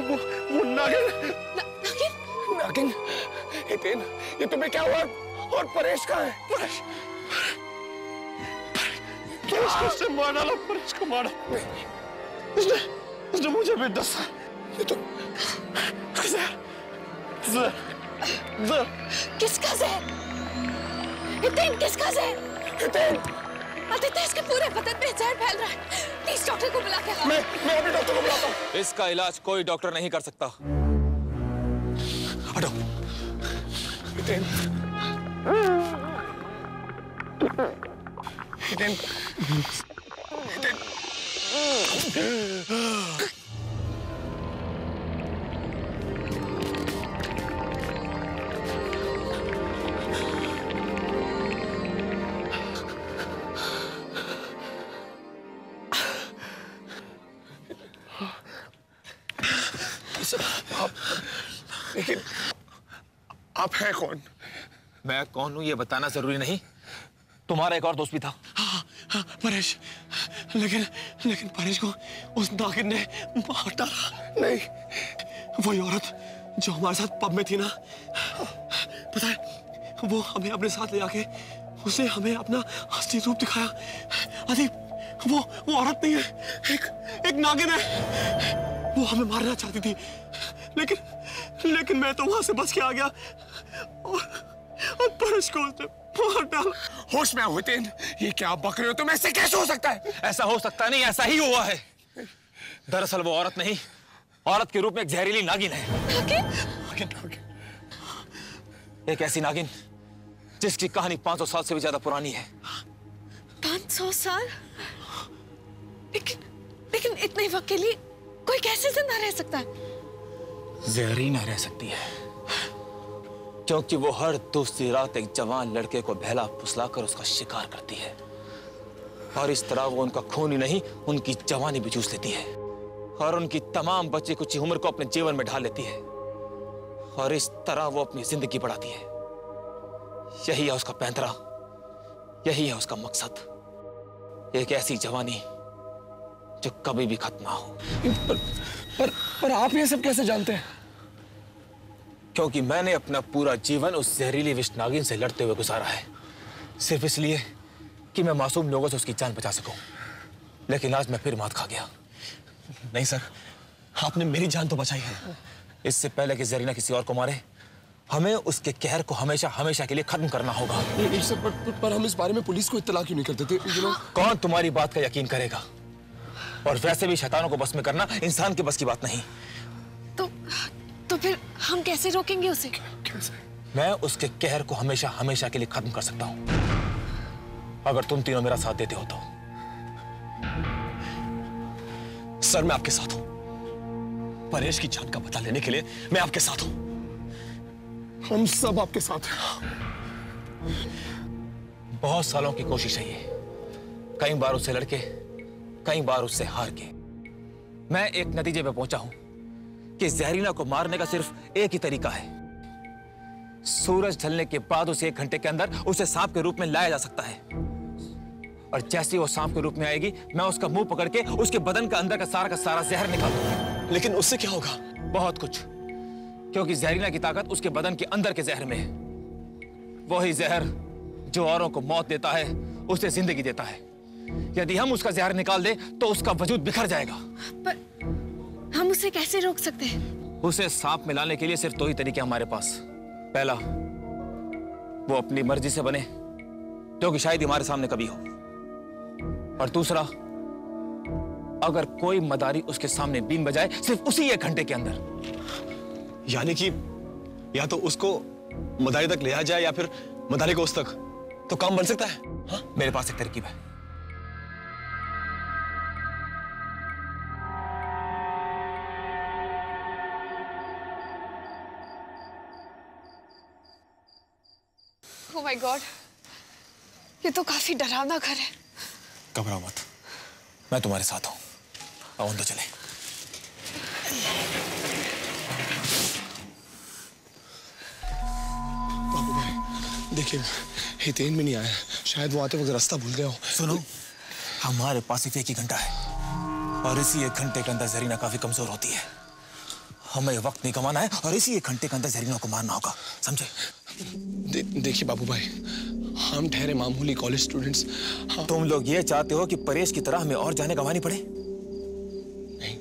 वो नागिन। नागिन? हितेन, ये तुम्हें क्या हुआ? और परेश कहाँ है? परेश को उसने मार डाला, परेश को मारा। उसने मुझे भी दसा। ये तो जहर। किसका जहर? हितेन, किसका जहर? हितेन, आदित्य, इसके पूरे बदन में जहर फैल रहा है। प्लीज डॉक्टर को बुला के लाओ। मैं अभी डॉक्टर को बुलाता हूँ। इसका इलाज कोई डॉक्टर नहीं कर सकता। हटो। हितेन, हितेन, हितेन। लेकिन आप हैं कौन? मैं कौन हूं ये बताना जरूरी नहीं। तुम्हारा एक और दोस्त भी था। हाँ, परेश। लेकिन परेश को उस नागिन ने मार डाला। नहीं, वही औरत जो हमारे साथ पब में थी ना, पता है, वो हमें अपने साथ ले आके उसने हमें अपना असली रूप दिखाया। अरे वो औरत नहीं है, एक नागिन है। वो हमें मारना चाहती थी, लेकिन मैं तो वहां से बच के आ गया और परेश को उसने मार डाला। होश में आओ हितेन, ये क्या आप बक रहे हो? तुम ऐसे कैसे हो सकता है? ऐसा हो सकता नहीं, ऐसा ही हुआ है। दरअसल वो औरत नहीं, औरत के रूप में एक जहरीली नागिन है। नागिन? एक ऐसी नागिन जिसकी कहानी 500 साल से भी ज्यादा पुरानी है। 500 साल? लेकिन इतने वक्त के लिए कोई कैसे जिंदा रह सकता है? जहरीना रह सकती है, क्योंकि वो हर दूसरी रात एक जवान लड़के को बहला फुसलाकर उसका शिकार करती है, और इस तरह वो उनका खून ही नहीं, उनकी जवानी भी चूस लेती है, और उनकी तमाम बची कुची उम्र को अपने जीवन में ढाल लेती है, और इस तरह वो अपनी जिंदगी बढ़ाती है। यही है उसका पैंतरा, यही है उसका मकसद। एक ऐसी जवानी जो कभी भी खत्म ना हो। पर आप ये सब कैसे जानते हैं? क्योंकि मैंने अपना पूरा जीवन उस जहरीली विष नागिन से लड़ते हुए गुजारा है, सिर्फ इसलिए कि मैं मासूम लोगों से उसकी जान बचा सकूं। लेकिन आज मैं फिर मात खा गया। नहीं सर, आपने मेरी जान तो बचाई है। इससे पहले कि जरीना किसी और को मारे, हमें उसके कहर को हमेशा हमेशा के लिए खत्म करना होगा। नहीं सर, पर हम इस बारे में पुलिस को इत्तला क्यों नहीं करते थे? कौन तुम्हारी बात का यकीन करेगा? और वैसे भी शैतानों को बस में करना इंसान के बस की बात नहीं। तो फिर हम कैसे रोकेंगे उसे? कैसे? मैं उसके कहर को हमेशा हमेशा के लिए खत्म कर सकता हूं, अगर तुम तीनों मेरा साथ देते हो तो। सर, मैं आपके साथ हूं। परेश की जान का पता लेने के लिए मैं आपके साथ हूं। हम सब आपके साथ हैं। बहुत सालों की कोशिश है ये, कई बार उससे लड़के, कई बार उससे हार के मैं एक नतीजे पे पहुंचा हूं कि जहरीला को मारने का सिर्फ एक ही तरीका है। सूरज ढलने के बाद उसे 1 घंटे के अंदर उसे सांप के रूप में लाया जा सकता है, और जैसे वो सांप के रूप में आएगी, मैं उसका मुंह पकड़ के उसके बदन का अंदर का सारा जहर निकाल दूंगा। लेकिन उससे क्या होगा? बहुत कुछ, क्योंकि जहरीला की ताकत उसके बदन के अंदर के जहर में है। वही जहर जो औरों को मौत देता है, उसे जिंदगी देता है। यदि हम उसका जहर निकाल दें तो उसका वजूद बिखर जाएगा। पर हम उसे कैसे रोक सकते हैं? उसे सांप में लाने के लिए सिर्फ 2 ही तरीके हमारे पास। पहला, वो अपनी मर्जी से बने, जो कि शायद हमारे सामने कभी हो। और दूसरा, अगर कोई मदारी उसके सामने बीन बजाए सिर्फ उसी 1 घंटे के अंदर। यानी कि या तो उसको मदारी तक ले आया जाए या फिर मदारी को उस तक, तो काम बन सकता है। हाँ? मेरे पास एक तरकीब है। Oh my God, ये तो काफी डरावना घर है। घबराओ मत, मैं तुम्हारे साथ हूं। आओ अंदर चले। बाबू भाई, देखिए, हितेन भी नहीं आया। शायद वो आते वक्त रास्ता भूल गया हो। सुनो, हमारे पास सिर्फ 1 ही घंटा है, और इसी 1 घंटे के अंदर जरीना काफी कमजोर होती है। हमें वक्त नहीं कमाना है और इसी 1 घंटे के अंदर जहरीना को मारना होगा, समझे? देखिए बाबू भाई, हम ठहरे मामूली कॉलेज स्टूडेंट्स। तुम लोग ये चाहते हो कि परेश की तरह हमें और जाने गंवानी पड़े? नहीं।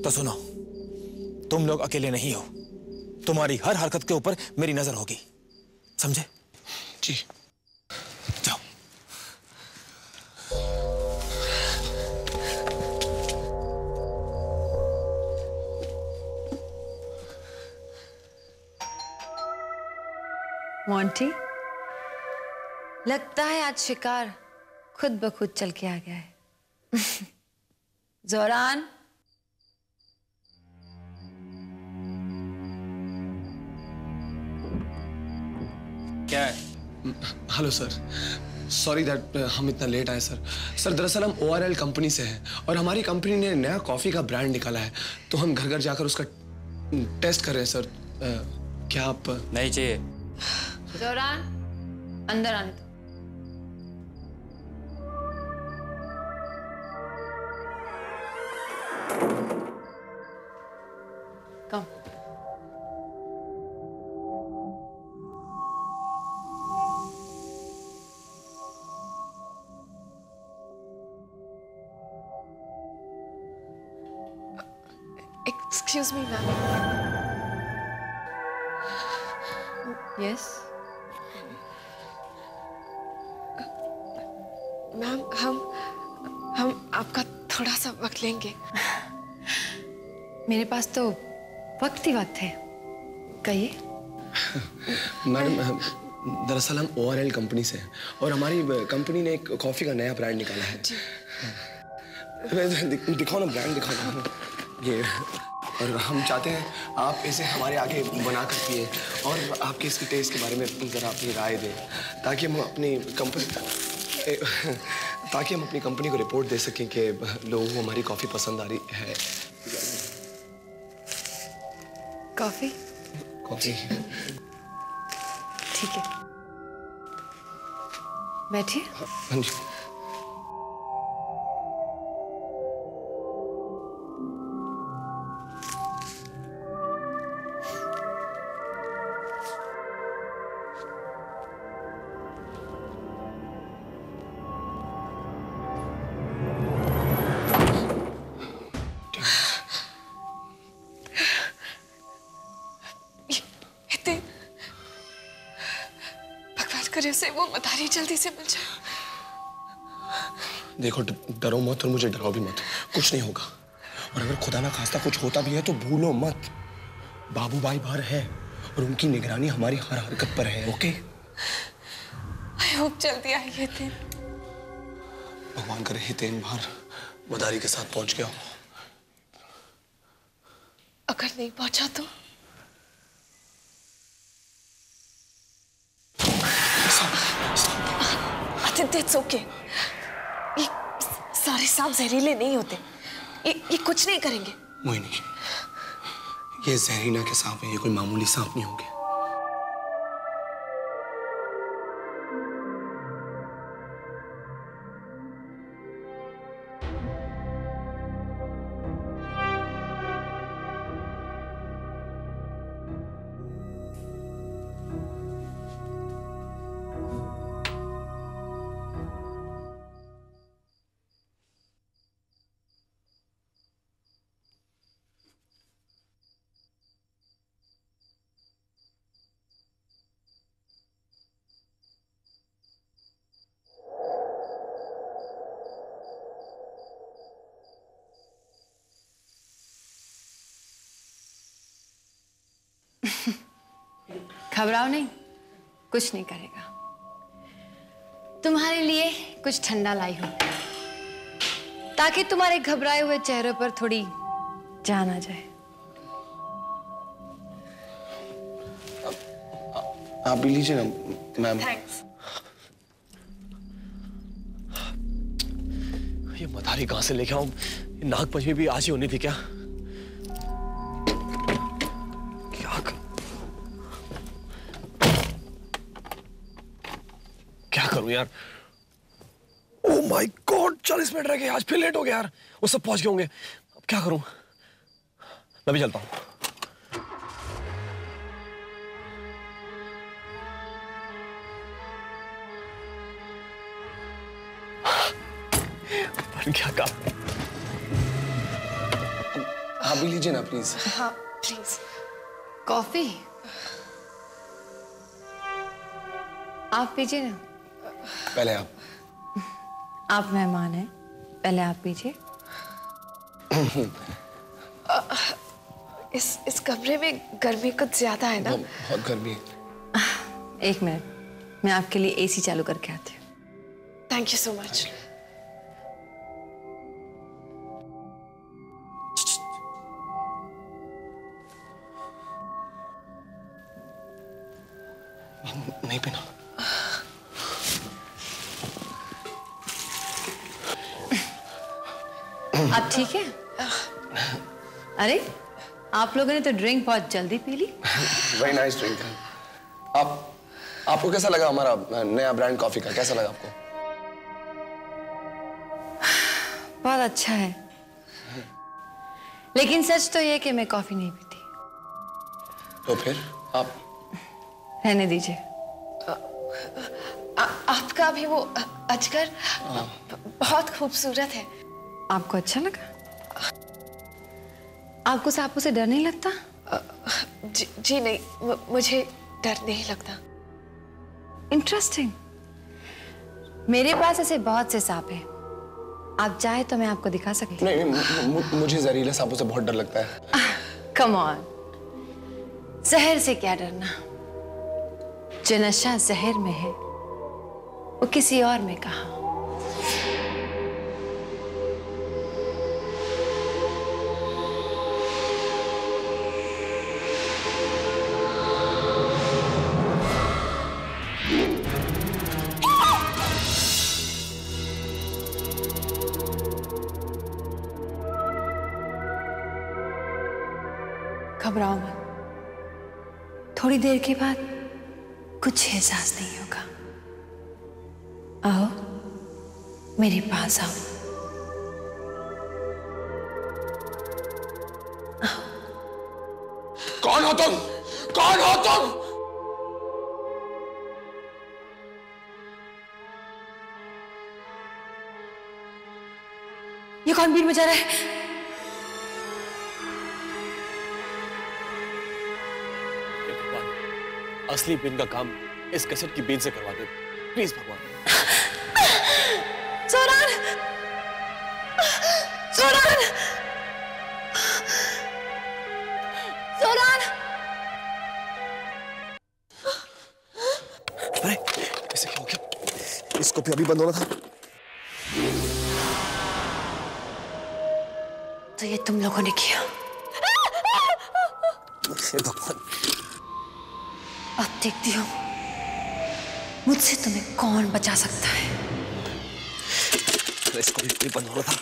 तो सुनो, तुम लोग अकेले नहीं हो। तुम्हारी हर हरकत के ऊपर मेरी नजर होगी, समझे? जी। जाओ। मोंटी, लगता है आज शिकार खुद ब खुद चल के आ गया है। जोरान, क्या है? हेलो सर, सॉरी दैट हम इतना लेट आए सर। सर दरअसल हम ORL कंपनी से हैं और हमारी कंपनी ने नया कॉफी का ब्रांड निकाला है, तो हम घर घर जाकर उसका टेस्ट कर रहे हैं सर। क्या आप? नहीं चाहिए। जोरान, अंदर आने दो। Come. Excuse me ma'am. Yes. Ma'am हम आपका थोड़ा सा वक्त लेंगे। मेरे पास तो वक्त ही वक्त है, कहिए। मैडम, दरअसल हम ORL कंपनी से हैं और हमारी कंपनी ने एक कॉफी का नया ब्रांड निकाला है। दिखाओ ना, ब्रांड दिखाओ ना ये। और हम चाहते हैं आप इसे हमारे आगे बना कर पिए और आपके इसके टेस्ट के बारे में जरा अपनी राय दें, ताकि हम अपनी कंपनी को रिपोर्ट दे सकें कि लोगों को हमारी कॉफी पसंद आ रही है। कॉफी? कॉफी। ठीक है, बैठिए। हाँ जी। करे से वो मदारी जल्दी से मिल जाए। देखो, डरो मत और मुझे डराओ भी मत, कुछ नहीं होगा। और अगर खुदा ना खास्ता कुछ होता भी है तो भूलो मत, बाबू भाई बाहर है और उनकी निगरानी हमारी हर हरकत पर है। ओके? आई होप जल्दी आए हितेन। भगवान करे हितेन बाहर मदारी के साथ पहुंच गया हो। अगर नहीं पहुंचा तो? It's okay. ये सारे सांप जहरीले नहीं होते। ये कुछ नहीं करेंगे। मोहिनी, ये जहरीना के सांप हैं, ये कोई मामूली सांप नहीं होंगे। घबराओ नहीं, कुछ नहीं करेगा। तुम्हारे लिए कुछ ठंडा लाई हूं, ताकि तुम्हारे घबराए हुए चेहरे पर थोड़ी जान आ जाए। आप भी लीजिए ना मैम। थैंक्स। ये मदारी कहां से लेके आऊं? नाग पंचमी भी आज ही होनी थी क्या? क्या करूं यार? ओह माय गॉड, 40 मिनट रह गए, आज फिर लेट हो गया यार। वो सब पहुंच गए होंगे, अब क्या करूं? मैं भी चलता हूं। क्या काम? आप भी लीजिए ना प्लीज। हाँ प्लीज। कॉफी आप पीजिए ना। पहले आप। आप मेहमान हैं, पहले आप पीजिए। इस कमरे में गर्मी कुछ ज्यादा है ना? बहुत गर्मी है। एक मिनट, मैं आपके लिए एसी चालू करके आती हूँ। Thank you so much. नहीं पीना। आप ठीक है? अरे आप लोगों ने तो ड्रिंक बहुत जल्दी पी ली। Very nice drink. आपको कैसा लगा हमारा नया ब्रांड कॉफी का? कैसा लगा आपको? बहुत अच्छा है, लेकिन सच तो ये कि मैं कॉफी नहीं पीती। तो फिर आप? रहने दीजिए। आपका भी वो अजगर बहुत खूबसूरत है। आपको अच्छा लगा? आपको सांपों से डर नहीं लगता? जी नहीं, मुझे डर नहीं लगता। इंटरेस्टिंग। मेरे पास ऐसे बहुत से सांप हैं। आप चाहे तो मैं आपको दिखा सकती हूँ। नहीं, मुझे जहरीले सांपों से बहुत डर लगता है। कम ऑन, जहर से क्या डरना? जो नशा जहर में है वो किसी और में कहाँ। घबराओ मत, थोड़ी देर के बाद कुछ एहसास नहीं होगा। आओ मेरे पास आओ। कौन हो तुम? कौन हो तुम? ये कौन बीन बजा रहा है? असली बीन का काम इस कैसेट की बीन से करवा दे प्लीज भगवान। सोरान! सोरान! सोरान! अरे ऐसे क्या हो गया? इसको भी अभी बंद होना था। तो ये तुम लोगों ने किया? भगवान, अब देखती हूँ मुझसे तुम्हें कौन बचा सकता है। इसको भी बंद होना था।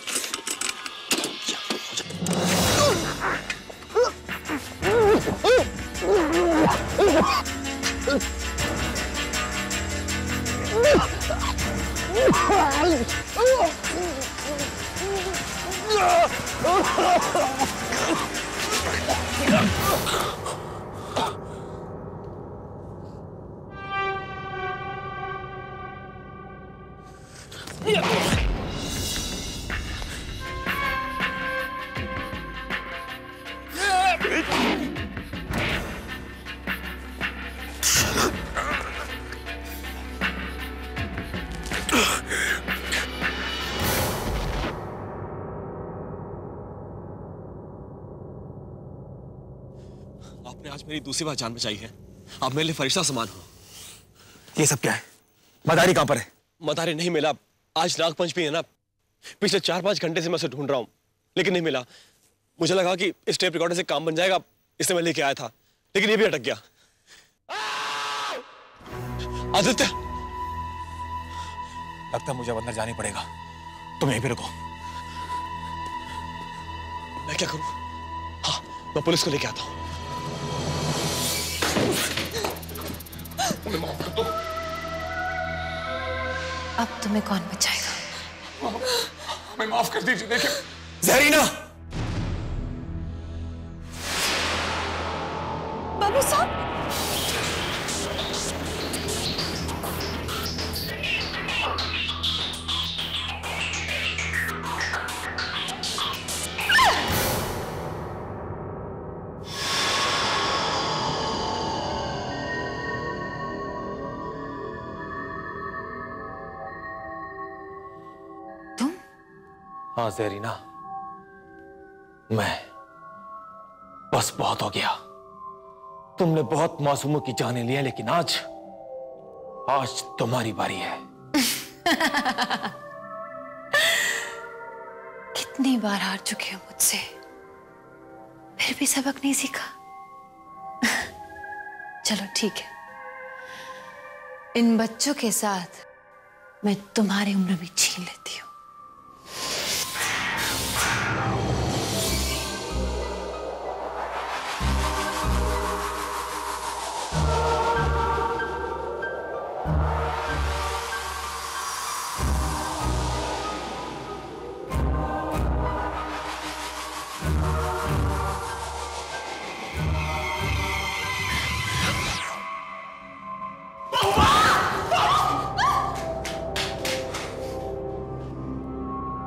आपने आज मेरी दूसरी बार जान बचाई है। आप मेरे लिए फरिश्ता समान हो। ये सब क्या है? मदारी कहां पर है? मदारी नहीं मिला। आज नागपंचमी है ना, पिछले 4-5 घंटे से मैं उसे ढूंढ रहा हूं लेकिन नहीं मिला। मुझे लगा कि इस टेप रिकॉर्डर से काम बन जाएगा, इसलिए मैं लेके आया था, लेकिन ये भी अटक गया। आदित्य, लगता है मुझे अब अंदर जाना पड़ेगा। तुम यहीं पे रुको। मैं क्या करूं? हाँ, मैं पुलिस को लेके आता हूं। अब तुम्हें कौन बचाएगा? हमें माफ कर दीजिए। देखिए जहरीना! बाबू साहब, हाँ ज़ेरीना, मैं बस बहुत हो गया। तुमने बहुत मासूमों की जानें ली है, लेकिन आज तुम्हारी बारी है। कितनी बार हार चुके हो मुझसे, फिर भी सबक नहीं सीखा। चलो ठीक है, इन बच्चों के साथ मैं तुम्हारी उम्र भी छीन लेती हूँ।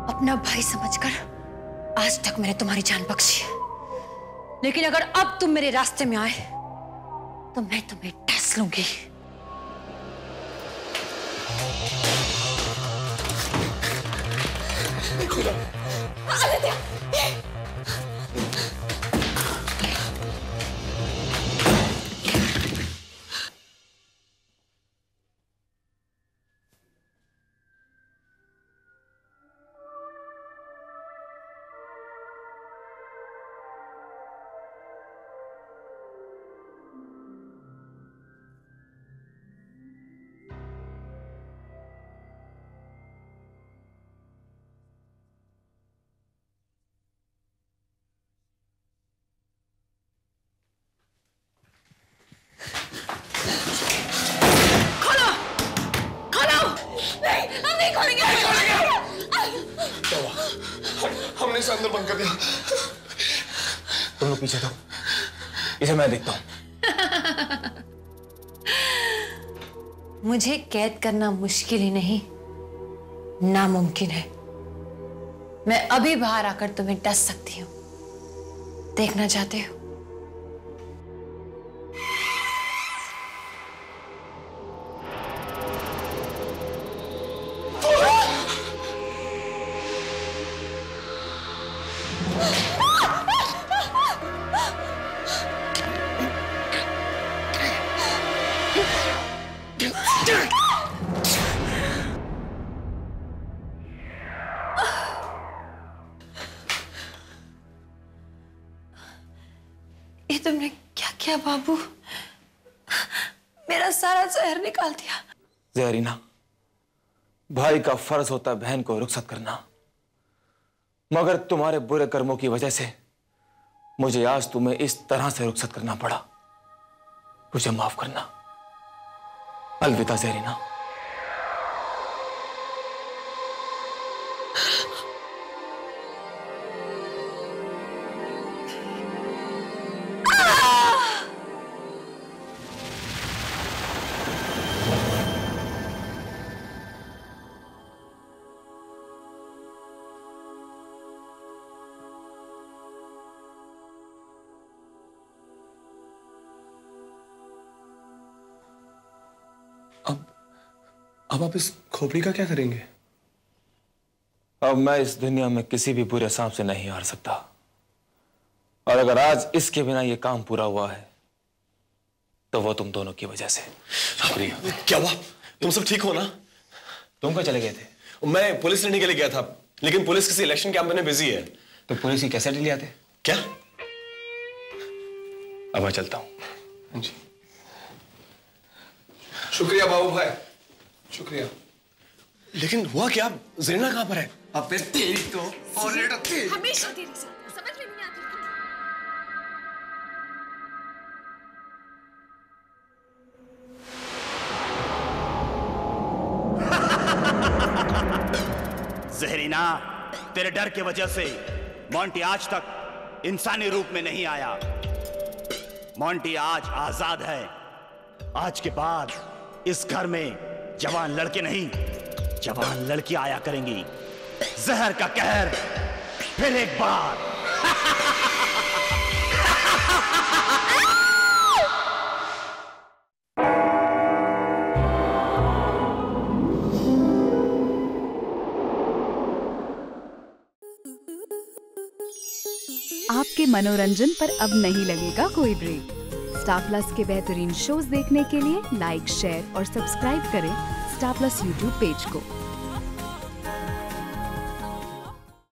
अपना भाई समझकर आज तक मैंने तुम्हारी जान बख्शी है, लेकिन अगर अब तुम मेरे रास्ते में आए तो मैं तुम्हें डस लूंगी। हमने इसे अंदर बंद कर दिया। तुम लोग पीछे दो, इसे मैं देखता हूं। मुझे कैद करना मुश्किल ही नहीं, नामुमकिन है। मैं अभी बाहर आकर तुम्हें डस सकती हूँ। देखना चाहते हो? ये तुमने क्या किया बाबू? मेरा सारा जहर निकाल दिया। ज़ेरीना, भाई का फर्ज होता है बहन को रुखसत करना, मगर तुम्हारे बुरे कर्मों की वजह से मुझे आज तुम्हें इस तरह से रुखसत करना पड़ा। मुझे माफ करना। अलविदा ज़ेरीना। अब आप इस खोपड़ी का क्या करेंगे? अब मैं इस दुनिया में किसी भी बुरे सांप से नहीं हार सकता, और अगर आज इसके बिना यह काम पूरा हुआ है तो वो तुम दोनों की वजह से। शुक्रिया। क्या हुआ? तुम सब ठीक हो ना? तुम कहाँ चले गए थे? मैं पुलिस लेने के लिए गया था, लेकिन पुलिस किसी इलेक्शन कैंपेन में बिजी है। तो पुलिस की कैसेट ले आते? क्या? अब मैं चलता हूं। जी शुक्रिया बाबू भाई, शुक्रिया। लेकिन हुआ क्या? ज़ेरीना कहां पर है? अबे तेरी तो हमेशा तेरे साथ समझ में नहीं आती। ज़ेरीना, तेरे डर की वजह से मोंटी आज तक इंसानी रूप में नहीं आया। मोंटी आज आजाद है। आज के बाद इस घर में जवान लड़के नहीं, जवान लड़की आया करेंगी। जहर का कहर फिर एक बार। आपके मनोरंजन पर अब नहीं लगेगा कोई ब्रेक। स्टार प्लस के बेहतरीन शोज देखने के लिए लाइक, शेयर और सब्सक्राइब करें स्टार प्लस यूट्यूब पेज को।